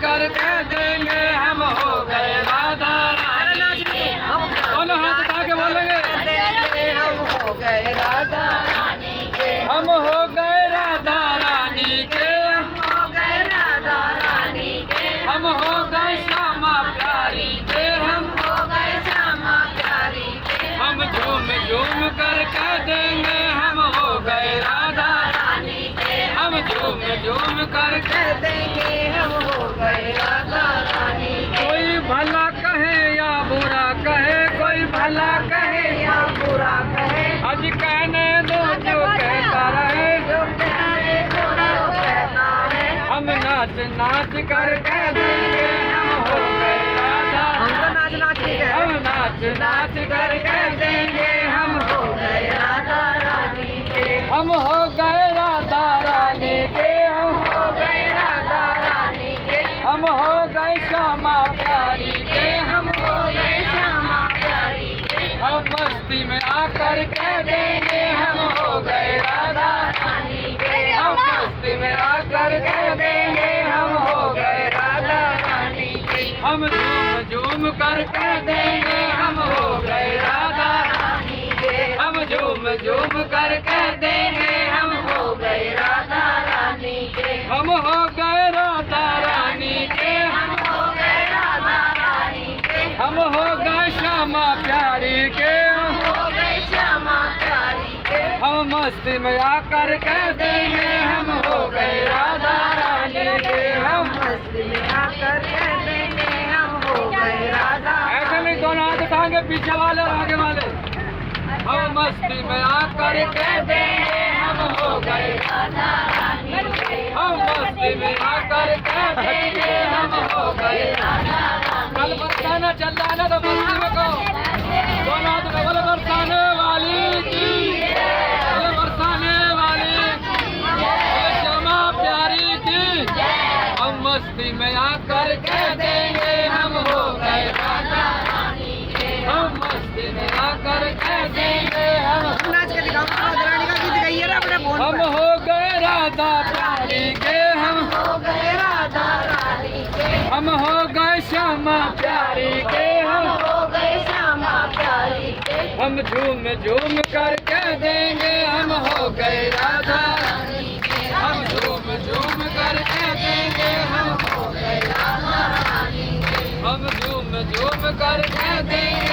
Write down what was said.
कर कह देंगे हम हो गए राधा रानी के। दोनों हाथ उठा के बोलेंगे हम हो गए राधा रानी के। हम हो गए राधा रानी के। हो गए राधा रानी के। हम हो गए श्यामा प्यारी के। हम हो गए श्यामा प्यारी के। हम झूम झूम कर कह देंगे हम हो गए राधा रानी के। हम झूम झूम कर कह देंगे हम हो गए राधा रानी के। कोई भला कहे या बुरा कहे, कोई भला कहे या बुरा कहे, आज कहने दो जो कहता रहे। जो कहने को जो कहता है, हम नाच नाच कर कह देंगे हम हो गए राधा। हमको नाच नाच के कहे। हम नाच नाच कर कह देंगे हम हो गए राधा रानी के। हम हो गए राधा रानी के। हम हो गए राधा रानी के। हम हो गए श्यामा प्यारी के। हम हो गए श्यामा प्यारी के। हम मस्ती में आकर कह देंगे हम हो गए राधा रानी के। हम मस्ती में आकर कह देंगे हम हो गए राधा रानी के। हम झूम झूम कर कह देंगे हम हो गए राधा रानी के। हम झूम झूम कर कह देंगे हम हो गए राधा रानी के। हम हो गए राधा रानी के। हम हो गए राधा रानी के। हम हो गए श्यामा प्यारी के। हो गए श्यामा प्यारी के। हम मस्ती में आकर कह देंगे हम हो गए राधा रानी के। हम मस्ती में आकर कह देंगे हम हो गए राधा। ऐसे नहीं दोनों हाथ उठाएंगे पीछे वाले और आगे वाले। हम मस्ती में आकर कह देंगे हम हो गए राधा रानी के। हम मस्ती में आकर कह देंगे हम हो गए राधा रानी कल बरसाना चल रहा है ना तो मस्ती में कहो दोनों हाथ डबल बरसाने वाली की, डबल बरसाने वाली श्यामा प्यारी की। हम मस्ती में आकर कह देंगे हम हो गए राधा रानी के। हम मस्ती में आकर कह देंगे हम नाच के दिखाओ, राधा रानी का गीत गाइए ना अपने फोन हम पे। हो गए राधा प्यारी के। हम हो गए राधा रानी के। हम हो गए श्यामा प्यारी के। हम हो गए श्यामा प्यारी के। हम झूम झूम कर कह देंगे हम हो गए राधा रानी के। हम झूम झूम कर कह देंगे हम हो गए राधा रानी के। हम झूम झूम कर कह देंगे